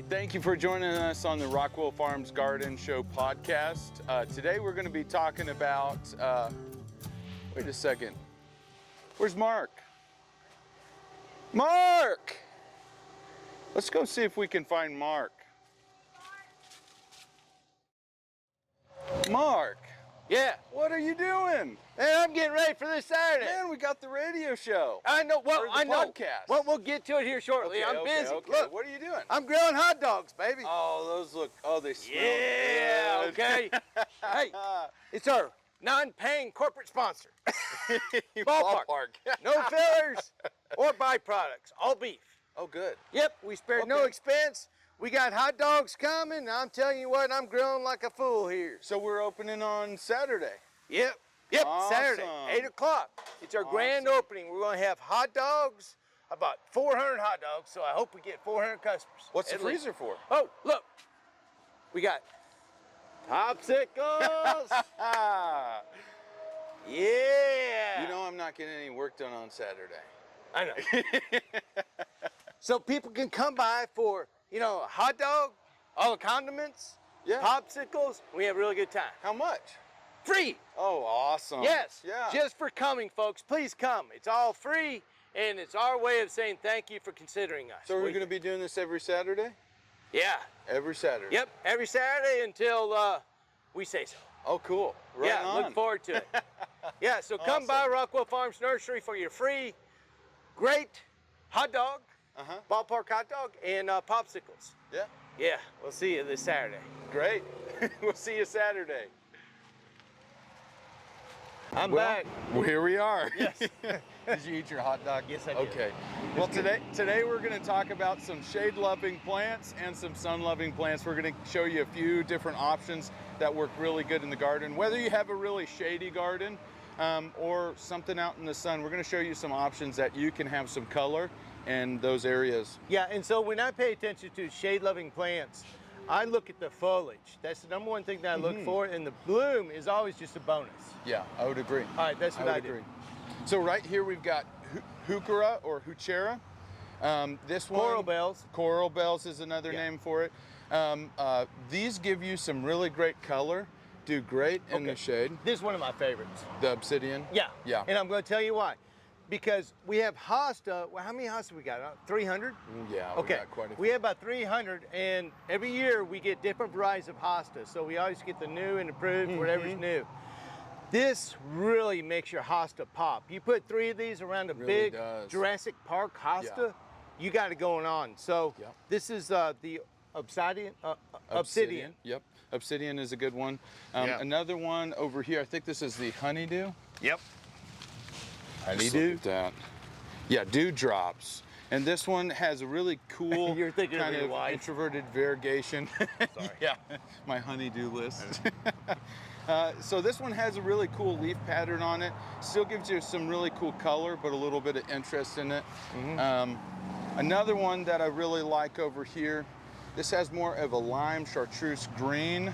Thank you for joining us on the Rockwell Farms Garden Show podcast. Today we're going to be talking about, wait a second, where's Mark? Mark! Let's go see if we can find Mark. Mark! Yeah. What are you doing? Man, I'm getting ready for this Saturday. Man, we got the radio show. I know. Well, Or the I know. podcast. Well, we'll get to it here shortly. I'm busy. Okay. Look, What are you doing? I'm grilling hot dogs, baby. Oh, those look, they smell Yeah, good. okay. Hey, it's our non-paying corporate sponsor. Ballpark. No fillers or byproducts, all beef. Oh, good. Yep, we spared no Okay. expense. We got hot dogs coming. I'm telling you what, I'm grilling like a fool here. So we're opening on Saturday. Yep, Awesome. Saturday, 8 o'clock. It's our grand opening. We're going to have hot dogs, about 400 hot dogs, so I hope we get 400 customers. What's the at least. freezer for? Oh, look. We got popsicles. Ah, Yeah. you know I'm not getting any work done on Saturday. I know. So people can come by for, you know, a hot dog, all the condiments, Yeah. popsicles. We have a really good time. How much? Free. Oh, awesome. Yes. Yeah. Just for coming, folks. Please come. It's all free, and it's our way of saying thank you for considering us. So we're going to be doing this every Saturday? Yeah. Every Saturday. Yep. Every Saturday until we say so. Oh, cool. Right Yeah. on. Look forward to it. Yeah. So come Awesome. by Rockwell Farms Nursery for your free, great hot dog, ballpark hot dog, and popsicles. Yeah. Yeah. We'll see you this Saturday. Great. We'll see you Saturday. I'm Well, back. well, here we are. Yes. Did you eat your hot dog? Yes, I did. Okay. Well, today we're going to talk about some shade-loving plants and some sun-loving plants. We're going to show you a few different options that work really good in the garden. Whether you have a really shady garden or something out in the sun, we're going to show you some options that you can have some color in those areas. Yeah, and so when I pay attention to shade-loving plants, I look at the foliage. That's the number one thing that I look for, and the bloom is always just a bonus. Yeah, I would agree. All right, that's what I do. So right here we've got heuchera or heuchera. This one, Coral bells. Coral bells is another Yeah. name for it. These give you some really great color. Do great in the shade. This is one of my favorites. The obsidian. Yeah. Yeah. And I'm going to tell you why. Because we have hosta. Well, how many hosta we got? 300? Yeah. We Okay. got quite a few. We have about 300, and every year we get different varieties of hosta. So we always get the new and improved, whatever's new. This really makes your hosta pop. You put 3 of these around a Really big does. Jurassic Park hosta, you got it going on. So Yep. this is the obsidian. Obsidian. Yep. Obsidian is a good one. Yeah. Another one over here. I think this is the honeydew. Yep. Just look at that. Yeah, dewdrops. And this one has a really cool You're thinking of kind your of wife. introverted variegation. Sorry. Yeah, my honeydew list. So this one has a really cool leaf pattern on it. Still gives you some really cool color, but a little bit of interest in it. Another one that I really like over here, this has more of a lime chartreuse green.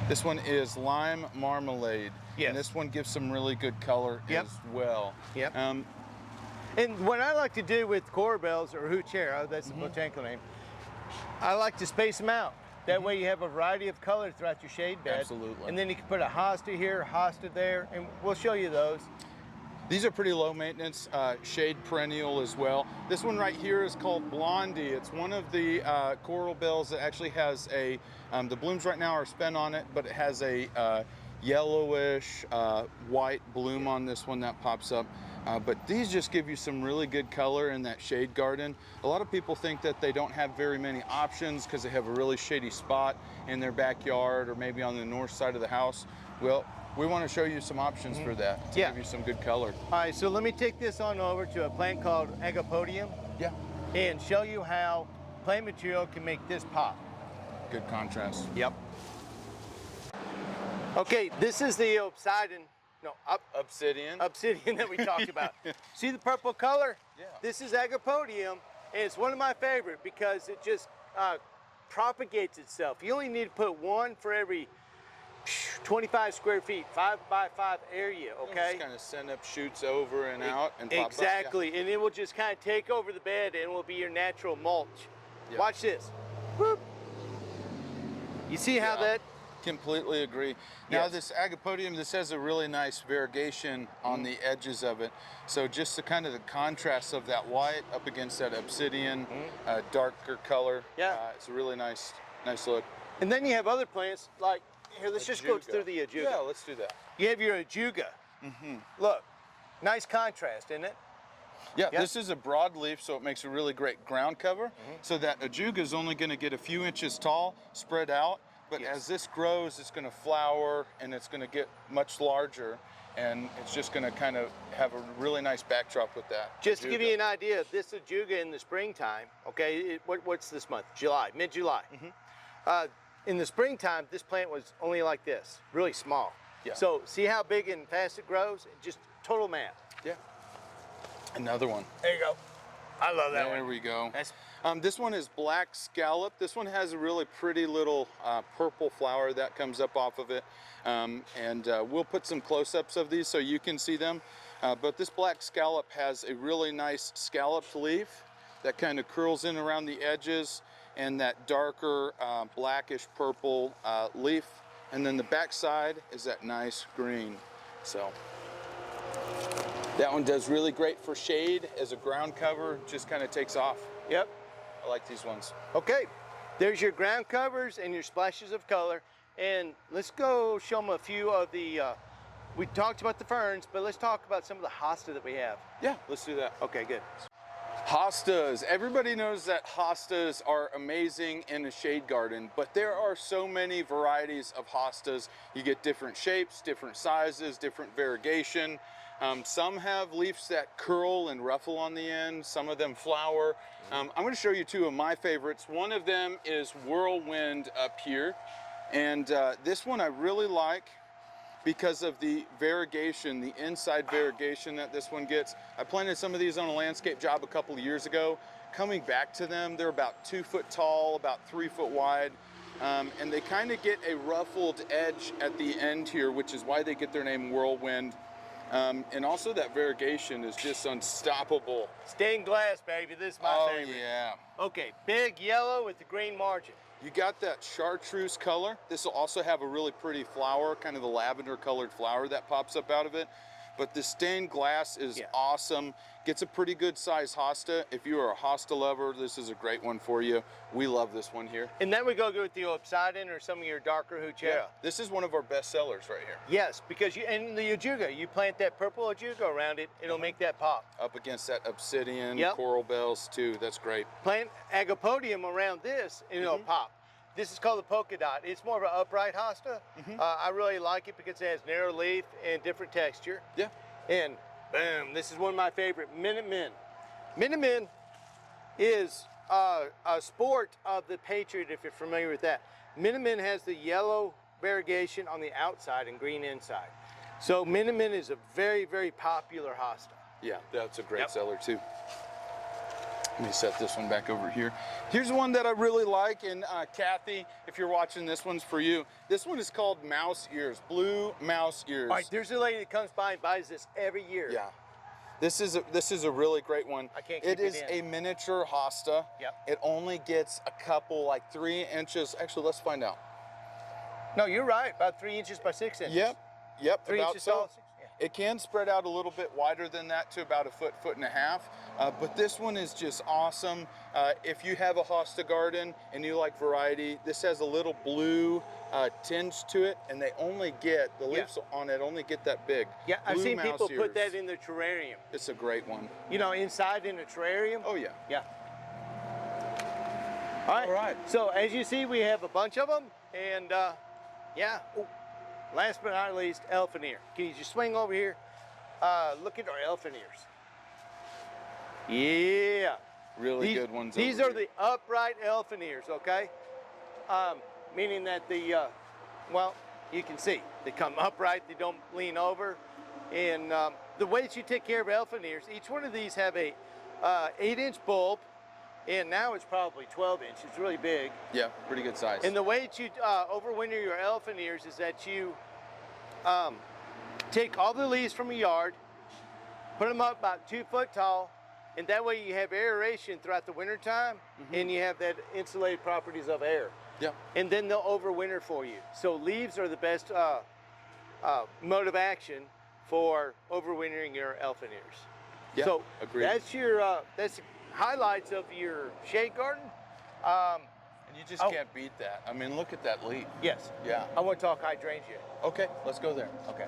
This one is lime marmalade. Yes. And this one gives some really good color as well. Yep. Um, And what I like to do with coral bells or heuchera, that's the botanical name, I like to space them out. That way you have a variety of color throughout your shade bed. Absolutely. And then you can put a hosta here, hosta there, and we'll show you those. These are pretty low maintenance, shade perennial as well. This one right here is called Blondie. It's one of the coral bells that actually has a, the blooms right now are spent on it, but it has a yellowish white bloom on this one that pops up. But these just give you some really good color in that shade garden. A lot of people think that they don't have very many options because they have a really shady spot in their backyard or maybe on the north side of the house. Well, we want to show you some options for that to give you some good color. All right, so let me take this on over to a plant called Agapodium Yeah. and show you how plant material can make this pop. Good contrast. Yep. Okay, this is the obsidian that we talked about. See the purple color? Yeah. This is Agapodium, and it's one of my favorite because it just propagates itself. You only need to put one for every 25 square feet, 5 by 5 area, okay? Just kind of send up shoots over and out and pop up. Exactly, and it will just kind of take over the bed and will be your natural mulch. Yeah. Watch this. Whoop. You see how Yeah. that? Completely agree. Now Yes. this agapodium, this has a really nice variegation on the edges of it. So just the kind of the contrast of that white up against that obsidian, darker color. Yeah. It's a really nice look. And then you have other plants like, here, let's just go Ajuga. through the ajuga. Yeah, let's do that. You have your ajuga. Look, nice contrast, isn't it? Yeah, Yeah. this is a broadleaf, so it makes a really great ground cover. So that ajuga is only going to get a few inches tall, spread out. But Yes. as this grows, it's going to flower and it's going to get much larger. And it's just going to kind of have a really nice backdrop with that. Just to give you ajuga. an idea, this ajuga in the springtime, okay, what's this month? July, mid-July. In the springtime, this plant was only like this, really small. Yeah. So see how big and fast it grows? Just total math. Yeah. Another one. There you go. I love that There one. we go. That's, This one is black scallop. This one has a really pretty little purple flower that comes up off of it. We'll put some close-ups of these so you can see them. But this black scallop has a really nice scalloped leaf that kind of curls in around the edges, and that darker blackish purple leaf. And then the back side is that nice green. So that one does really great for shade as a ground cover, just kind of takes off. yep. I like these ones. Okay, there's your ground covers and your splashes of color. And let's go show them a few of the, we talked about the ferns, but let's talk about some of the hosta that we have. Yeah, let's do that. Okay, good. Hostas. Everybody knows that hostas are amazing in a shade garden, but there are so many varieties of hostas. You get different shapes, different sizes, different variegation. Some have leaves that curl and ruffle on the end. Some of them flower. I'm going to show you two of my favorites. One of them is Whirlwind up here. And this one I really like because of the variegation, the inside variegation that this one gets. I planted some of these on a landscape job a couple of years ago. Coming back to them, they're about 2 foot tall, about 3 foot wide. And they kind of get a ruffled edge at the end here, which is why they get their name Whirlwind. And also that variegation is just unstoppable. Stained glass, baby, this is my favorite. Yeah. Okay, big yellow with the green margin. You got that chartreuse color. This will also have a really pretty flower, kind of the lavender colored flower that pops up out of it. But the stained glass is awesome. Gets a pretty good size hosta. If you are a hosta lover, this is a great one for you. We love this one here. And then we go with the obsidian or some of your darker heuchera. This is one of our best sellers right here. Yes, because and the ajuga, you plant that purple ajuga around it, it'll make that pop. Up against that obsidian, Yep. coral bells too. That's great. Plant agapodium around this and it'll pop. This is called the polka dot. It's more of an upright hosta. I really like it because it has narrow leaf and different texture. Yeah. And boom, this is one of my favorite, Minutemen. Minutemen is a sport of the Patriot, if you're familiar with that. Minutemen has the yellow variegation on the outside and green inside. So Minutemen is a very, very popular hosta. Yeah, that's a great seller too. Let me set this one back over here. Here's one that I really like, and Kathy, if you're watching, this one's for you. This one is called Mouse Ears, Blue Mouse Ears. All right, there's a lady that comes by and buys this every year. Yeah. This is a really great one. I can't keep it is in. a miniature hosta. Yep. It only gets a couple, like 3 inches. Actually, let's find out. No, you're right, about 3 inches by 6 inches. Yep, 3 about inches so. tall. It can spread out a little bit wider than that to about a foot, foot and a half. But this one is just awesome. If you have a hosta garden and you like variety, this has a little blue tinge to it, and they only get, the leaves on it only get that big. Yeah, I've Blue seen mouse people put ears. that in their terrarium. It's a great one. You know, inside in a terrarium. Oh yeah. Yeah. All right. All right. So as you see, we have a bunch of them, and yeah. Ooh. Last but not least, elephant ear. Can you just swing over here? Look at our elephant ears. Yeah. Really good ones. These over are here. the upright elephant ears, okay? Meaning that the, well, you can see, they come upright, they don't lean over. And the way that you take care of elephant ears, each one of these have a 8-inch bulb, and now it's probably 12 inch. It's really big. Yeah, pretty good size. And the way that you overwinter your elephant ears is that you take all the leaves from a yard, put them up about 2 foot tall, And that way you have aeration throughout the winter time, and you have that insulated properties of air. Yeah. And then they'll overwinter for you. So leaves are the best mode of action for overwintering your elfin ears. Yeah, So agreed. that's your that's highlights of your shade garden. And you just can't beat that. I mean, look at that leaf. Yes. Yeah. I want to talk hydrangea. Okay, let's go there. Okay.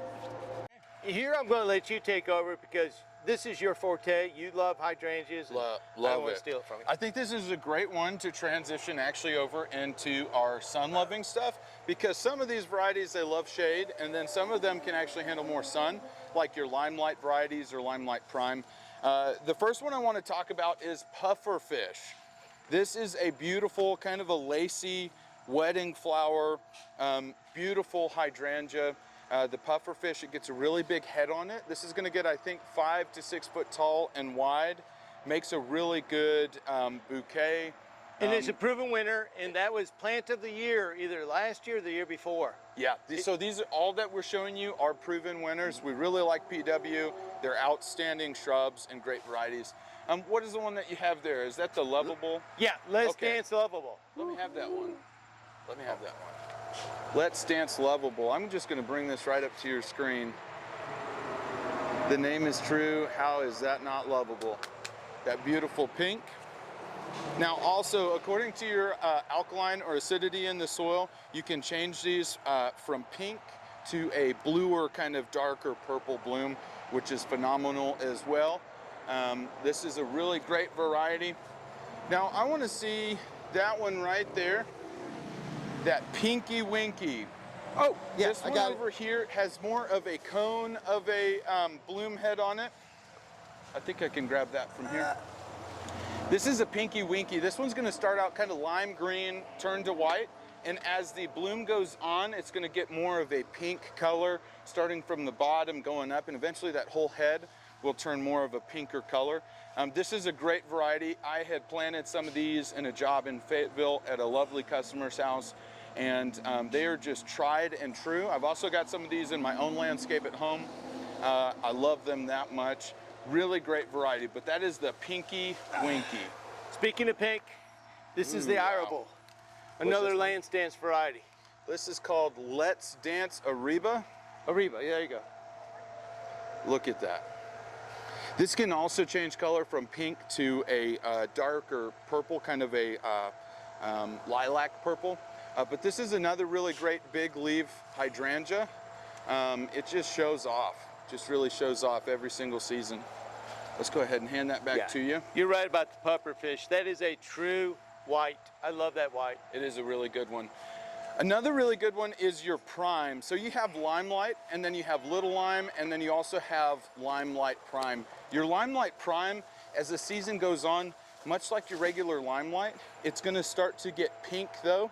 Here I'm going to let you take over because this is your forte. You love hydrangeas. And Love I don't want it. to steal it from you. I think this is a great one to transition actually over into our sun-loving stuff, because some of these varieties, they love shade, and then some of them can actually handle more sun, like your limelight varieties or limelight prime. The first one I want to talk about is pufferfish. This is a beautiful, kind of a lacy wedding flower, beautiful hydrangea. The pufferfish, it gets a really big head on it. This is going to get, I think, 5 to 6 foot tall and wide. Makes a really good bouquet. And it's a proven winner, and that was plant of the year either last year or the year before. Yeah, so these are all that we're showing you are proven winners. We really like PW. They're outstanding shrubs and great varieties. What is the one that you have there? Is that the lovable? Yeah, Let's Dance Lovable. Let me have that one. Let me have that one. Let's Dance Lovable. I'm just going to bring this right up to your screen. The name is true. How is that not lovable? That beautiful pink. Now also, according to your alkaline or acidity in the soil, you can change these from pink to a bluer, kind of darker purple bloom, which is phenomenal as well. This is a really great variety. Now I want to see that one right there. That Pinky Winky. Oh, yeah, this one over here has more of a cone of a bloom head on it. I think I can grab that from here. This is a Pinky Winky. This one's gonna start out kind of lime green, turn to white, and as the bloom goes on, it's gonna get more of a pink color, starting from the bottom, going up, and eventually that whole head will turn more of a pinker color. This is a great variety. I had planted some of these in a job in Fayetteville at a lovely customer's house, and they are just tried and true. I've also got some of these in my own landscape at home. I love them that much. Really great variety, but that is the Pinky Winky. Speaking of pink, this is the arable, another land stance variety. This is called Let's Dance Ariba. Ariba, yeah, there you go. Look at that. This can also change color from pink to a darker purple, kind of a lilac purple. But this is another really great big leaf hydrangea. It just shows off, just really shows off every single season. Let's go ahead and hand that back to you. You're right about the pufferfish. That is a true white. I love that white. It is a really good one. Another really good one is your prime. So you have limelight, and then you have little lime, and then you also have limelight prime. Your limelight prime, as the season goes on, much like your regular limelight, it's gonna start to get pink though.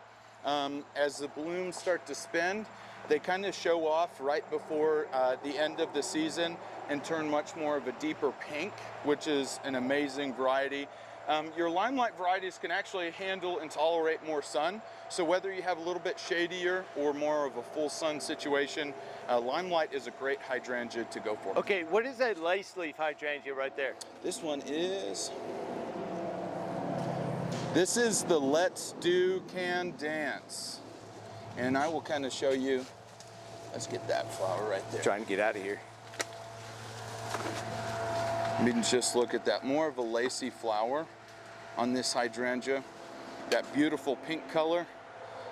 As the blooms start to spin, they kind of show off right before the end of the season and turn much more of a deeper pink, which is an amazing variety. Your limelight varieties can actually handle and tolerate more sun. So whether you have a little bit shadier or more of a full sun situation, limelight is a great hydrangea to go for. Okay, what is that lace leaf hydrangea right there? This one is, this is the Let's Do Can Dance. And I will kind of show you, let's get that flower right there. Trying to get out of here. You can just look at that, more of a lacy flower on this hydrangea. That beautiful pink color.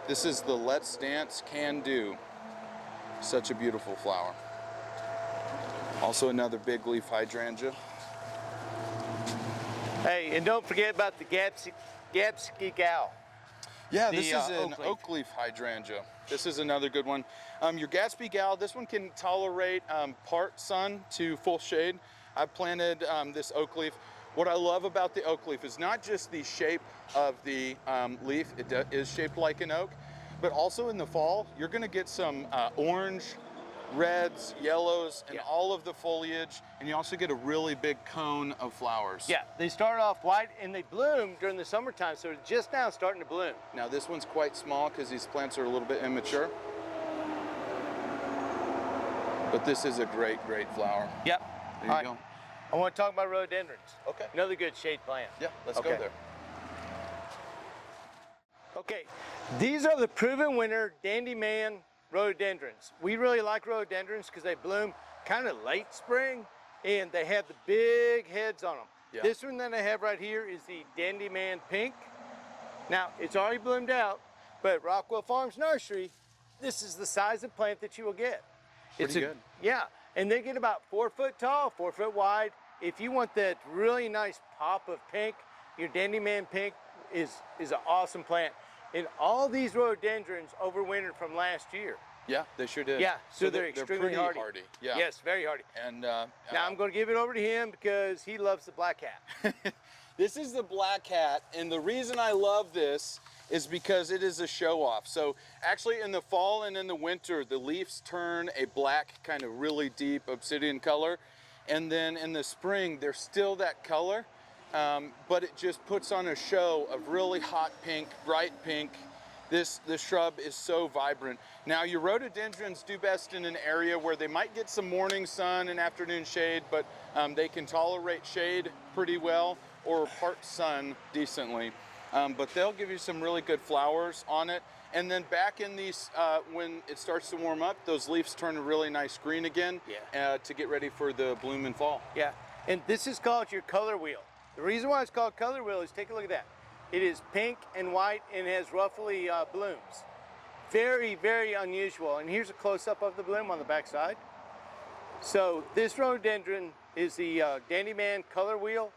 This is the Let's Dance Can Do. Such a beautiful flower. Also another big leaf hydrangea. Hey, and don't forget about the Gapsky Gal. Yeah, this is an oak leaf hydrangea. This is another good one. Your Gatsby Gal, this one can tolerate part sun to full shade. I planted this oak leaf. What I love about the oak leaf is not just the shape of the leaf, it is shaped like an oak, but also in the fall, you're gonna get some orange, reds, yellows, and all of the foliage, and you also get a really big cone of flowers. Yeah, they start off white and they bloom during the summertime, so they're just now starting to bloom. Now this one's quite small because these plants are a little bit immature. But this is a great, great flower. Yep. There you go. I want to talk about rhododendrons. Okay. Another good shade plant. Yeah, let's go there. Okay, these are the proven winner Dandy Man rhododendrons. We really like rhododendrons because they bloom kind of late spring and they have the big heads on them. Yeah. This one that I have right here is the Dandy Man Pink. Now, it's already bloomed out, but at Rockwell Farms Nursery, this is the size of plant that you will get. Pretty good. Yeah, and they get about 4 foot tall, 4 foot wide. If you want that really nice pop of pink, your Dandy Man Pink is an awesome plant. And all these rhododendrons overwintered from last year. Yeah, they sure did. Yeah, so they're extremely pretty hardy. Yeah. Yes, very hardy. And now I'm going to give it over to him because he loves the black hat. This is the black hat, and the reason I love this is because it is a show off. So actually in the fall and in the winter, the leaves turn a black kind of really deep obsidian color. And then in the spring, they're still that color, but it just puts on a show of really hot pink, bright pink. This shrub is so vibrant. Now your rhododendrons do best in an area where they might get some morning sun and afternoon shade, but they can tolerate shade pretty well or part sun decently. But they'll give you some really good flowers on it. And then back in these, when it starts to warm up, those leaves turn a really nice green again. Yeah. To get ready for the bloom in fall. Yeah, and this is called your color wheel. The reason why it's called color wheel is take a look at that. It is pink and white and has ruffly blooms. Very, very unusual. And here's a close-up of the bloom on the back side. So this rhododendron is the Dandy Man color wheel.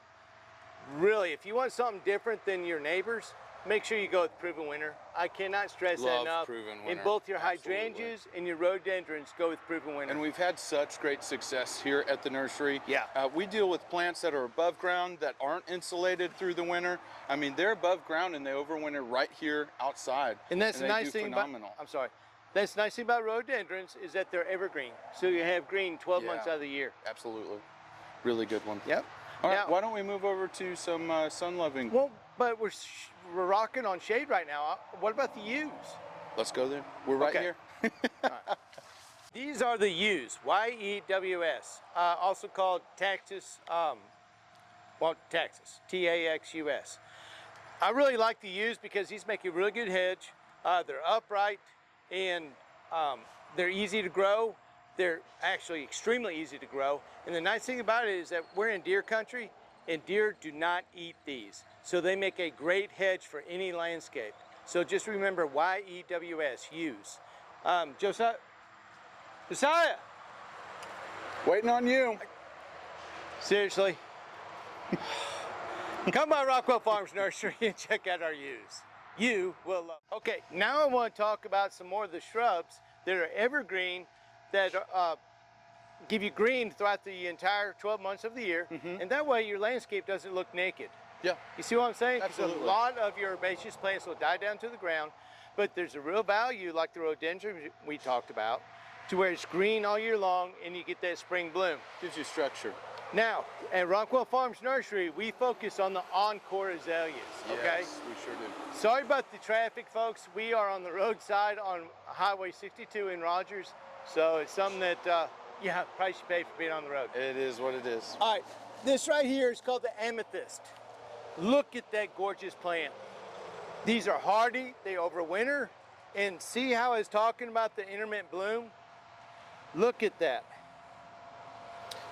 Really, if you want something different than your neighbors, make sure you go with Proven Winner. I cannot stress that enough. Proven Winner. In both your Absolutely. hydrangeas and your rhododendrons, go with Proven Winner. And we've had such great success here at the nursery. Yeah. We deal with plants that are above ground that aren't insulated through the winter. I mean, they're above ground and they overwinter right here outside. And that's the nice thing phenomenal. about, I'm sorry, that's the nice thing about rhododendrons is that they're evergreen. So you have green 12 months out of the year. Absolutely. Really good one. Yep. All right, Now, why don't we move over to some sun-loving? well, but we're rocking on shade right now. What about the yews? Let's go there. We're right here. Right. These are the yews, Y-E-W-S, also called Taxus, Taxus, T-A-X-U-S. I really like the yews because these make a really good hedge. They're upright and they're easy to grow. They're actually extremely easy to grow. And the nice thing about it is that we're in deer country and deer do not eat these. So they make a great hedge for any landscape. So just remember Y-E-W-S, yews. Josiah, Waiting on you. seriously, come by Rockwell Farms Nursery and check out our yews. You will love it. Okay, now I want to talk about some more of the shrubs that are evergreen that give you green throughout the entire 12 months of the year. And that way your landscape doesn't look naked. Yeah. You see what I'm saying? 'Cause Absolutely. a lot of your herbaceous plants will die down to the ground, but there's a real value like the rhododendron we talked about, to where it's green all year long and you get that spring bloom. Gives you structure. Now, at Rockwell Farms Nursery, we focus on the encore azaleas, okay? Yes, we sure do. Sorry about the traffic, folks. We are on the roadside on Highway 62 in Rogers, so it's something that, yeah, price you pay for being on the road. It is what it is. All right, this right here is called the amethyst. Look at that gorgeous plant. These are hardy, they overwinter, and see how I was talking about the intermittent bloom? Look at that.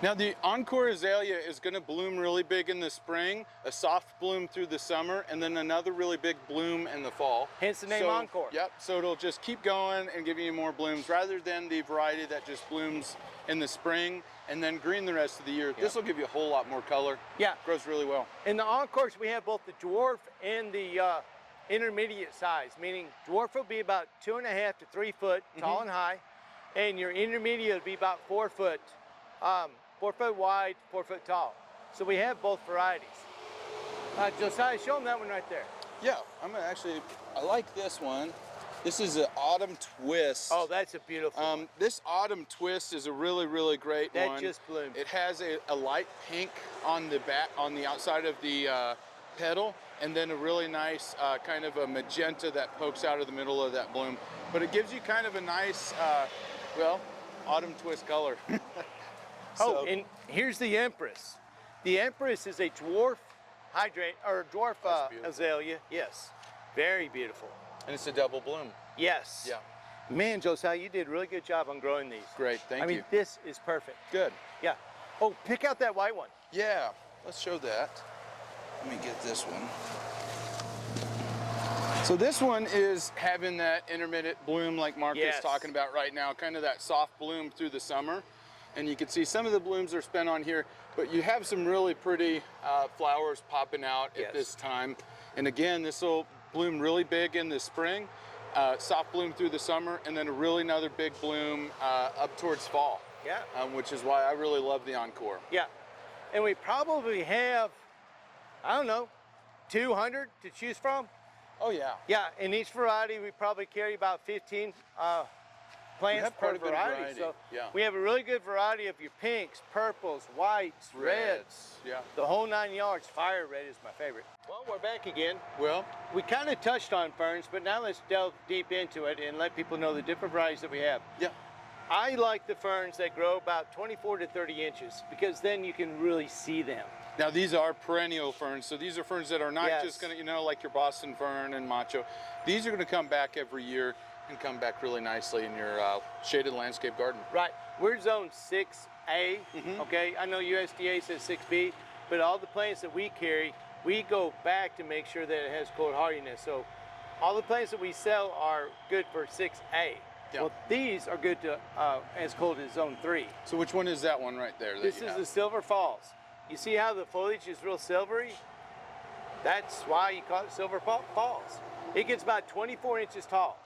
Now the encore azalea is going to bloom really big in the spring, a soft bloom through the summer, and then another really big bloom in the fall. Hence the name So, Encore. Yep, so it'll just keep going and giving you more blooms rather than the variety that just blooms in the spring and then green the rest of the year. This will give you a whole lot more color. Yeah. Grows really well. In the Encores, we have both the dwarf and the intermediate size, meaning dwarf will be about 2.5 to 3 foot tall and high, and your intermediate will be about 4 foot, 4 foot wide, 4 foot tall. So we have both varieties. Josiah, show them that one right there. Yeah, I'm gonna actually, I like this one. This is an autumn twist. Oh, that's a beautiful one. This autumn twist is a really, really great That one. just bloomed. It has a light pink on the back, on the outside of the petal, and then a really nice kind of a magenta that pokes out of the middle of that bloom. But it gives you kind of a nice, well, autumn twist color. Oh, and here's the Empress. The Empress is a dwarf hydrant or dwarf azalea. Yes, very beautiful. And it's a double bloom. Yes. Yeah. Man, Josiah, you did a really good job on growing these. Great, thank you. I mean, this is perfect. Good. Yeah. Oh, pick out that white one. Yeah, let's show that. Let me get this one. So this one is having that intermittent bloom like Mark is talking about right now, kind of that soft bloom through the summer. And you can see some of the blooms are spent on here, but you have some really pretty flowers popping out at this time. And again, this will bloom really big in the spring, soft bloom through the summer, and then a really another big bloom up towards fall. Yeah. Which is why I really love the Encore. Yeah. And we probably have, I don't know, 200 to choose from. Oh yeah. Yeah, in each variety we probably carry about 15 plants per variety. So we have a really good variety of your pinks, purples, whites, reds. Yeah. The whole 9 yards. Fire red is my favorite. Well, we're back again. Well, we kind of touched on ferns, but now let's delve deep into it and let people know the different varieties that we have. Yeah. I like the ferns that grow about 24 to 30 inches because then you can really see them. Now these are perennial ferns, so these are ferns that are not just gonna, you know, like your Boston fern and macho. These are gonna come back every year and come back really nicely in your shaded landscape garden. Right, we're zone 6A, okay? I know USDA says 6B, but all the plants that we carry, we go back to make sure that it has cold hardiness. So all the plants that we sell are good for 6A. Yeah. Well, these are good to as cold as zone 3. So which one is that one right there? This is the Silver Falls. You see how the foliage is real silvery? That's why you call it Silver Falls. It gets about 24 inches tall.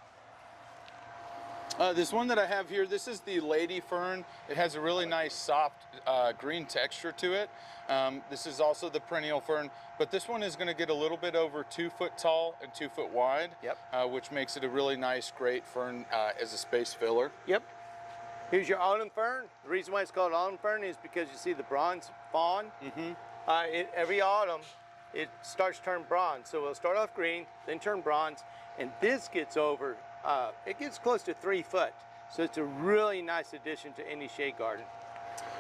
This one that I have here, this is the lady fern. It has a really nice soft green texture to it. This is also the perennial fern, but this one is going to get a little bit over 2 foot tall and 2 foot wide, which makes it a really nice, great fern as a space filler. Yep. Here's your autumn fern. The reason why it's called autumn fern is because you see the bronze fawn. Every autumn, it starts to turn bronze. So it'll start off green, then turn bronze, and this gets over, it gets close to 3 foot. So it's a really nice addition to any shade garden.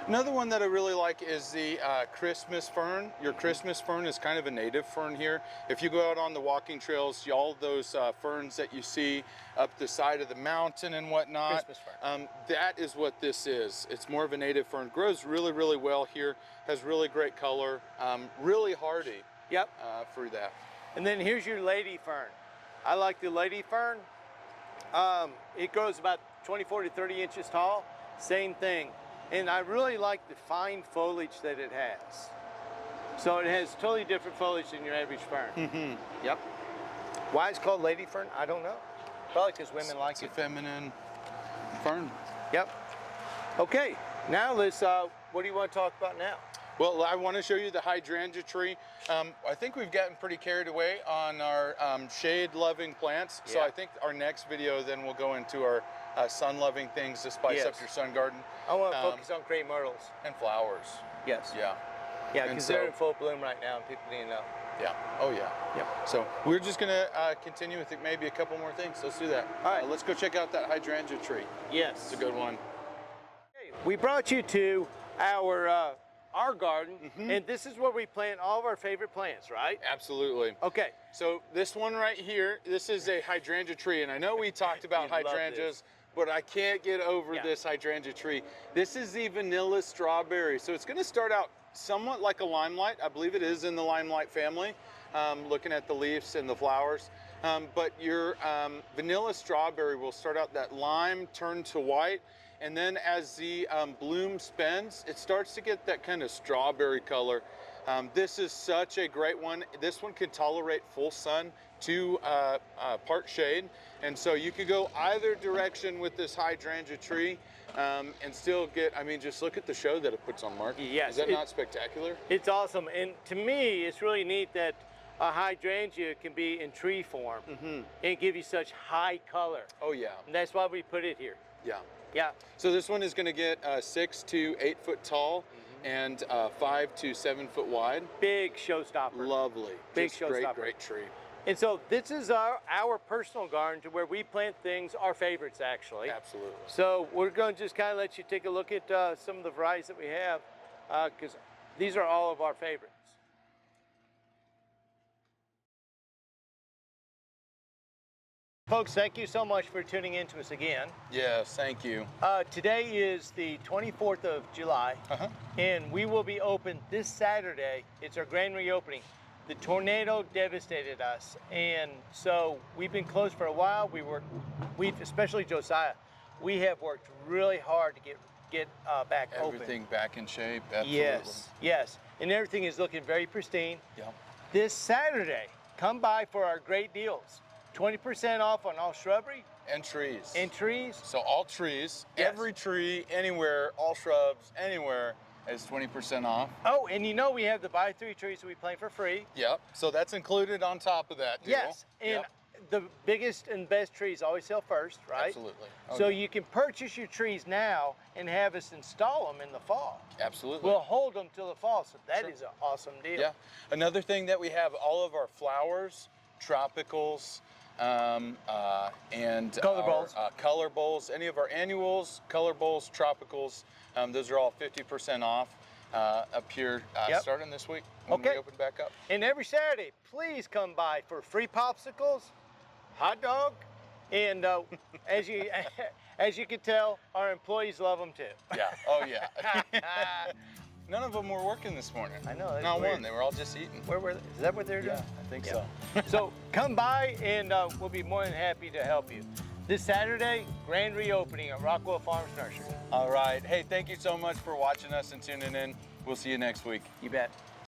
Another one that I really like is the Christmas fern. Your Christmas fern is kind of a native fern here. If you go out on the walking trails, all those ferns that you see up the side of the mountain and whatnot, that is what this is. It's more of a native fern. Grows really, really well here. Has really great color. Really hardy. Yep. For that. And then here's your lady fern. I like the lady fern. It grows about 24 to 30 inches tall. Same thing. And I really like the fine foliage that it has. So it has totally different foliage than your average fern. Yep. Why it's called lady fern, I don't know. Probably because women like it. It's a feminine fern. Yep. Okay, now let's, what do you want to talk about now? Well, I want to show you the hydrangea tree. I think we've gotten pretty carried away on our shade-loving plants. So I think our next video then will go into our sun-loving things to spice up your sun garden. I want to focus on crepe myrtles. And flowers. Yes. Yeah. Yeah, because they're in full bloom right now and people need to know. Yeah. Oh, yeah. Yep. So we're just going to continue with maybe a couple more things. Let's do that. All right. Let's go check out that hydrangea tree. Yes. It's a good one. Okay, we brought you to our garden, and this is where we plant all of our favorite plants, right? Absolutely. Okay. So this one right here, this is a hydrangea tree, and I know we talked about hydrangeas, but I can't get over this hydrangea tree. This is the vanilla strawberry. So it's going to start out somewhat like a limelight. I believe it is in the limelight family, looking at the leaves and the flowers. But your vanilla strawberry will start out that lime, turn to white, and then as the bloom spends, it starts to get that kind of strawberry color. This is such a great one. This one can tolerate full sun to part shade. And so you could go either direction with this hydrangea tree and still get, I mean, just look at the show that it puts on, Mark. Yes. Is that not spectacular? It's awesome. And to me, it's really neat that a hydrangea can be in tree form and give you such high color. Oh, yeah. And that's why we put it here. Yeah. Yeah. So this one is going to get 6 to 8 foot tall and 5 to 7 foot wide. Big showstopper. Lovely. Big just showstopper. Great tree. And so this is our personal garden to where we plant things, our favorites actually. Absolutely. So we're going to just kind of let you take a look at some of the varieties that we have because these are all of our favorites. Folks, thank you so much for tuning in to us again. Yes, thank you. Today is the 24th of July, and we will be open this Saturday. It's our grand reopening. The tornado devastated us, and so we've been closed for a while. We've especially Josiah, we have worked really hard to get back open. Everything back in shape, absolutely. Yes, yes, and everything is looking very pristine. Yep. This Saturday, come by for our great deals. 20% off on all shrubbery And trees. and trees. So all trees, Yes. every tree, anywhere, all shrubs, anywhere is 20% off. Oh, and you know we have the buy 3 trees that we plant for free. Yep. So that's included on top of that deal. Yes, and Yep. the biggest and best trees always sell first, right? Absolutely. Oh, So yeah. you can purchase your trees now and have us install them in the fall. Absolutely. We'll hold them till the fall, so that Sure. is an awesome deal. Yeah. Another thing that we have, all of our flowers, tropicals, and Color our, bowls. color bowls, any of our annuals, color bowls, tropicals, those are all 50% off up here Yep. starting this week when Okay. we open back up. And every Saturday, please come by for free popsicles, hot dog, and as you as you can tell, our employees love them too. Yeah. Oh yeah. None of them were working this morning. I know, that's Not weird. one. They were all just eating. Where were they? Is that what they're doing? Yeah, I think Yeah. so. So come by and we'll be more than happy to help you. This Saturday, grand reopening at Rockwell Farms Nursery. All right. Hey, thank you so much for watching us and tuning in. We'll see you next week. You bet.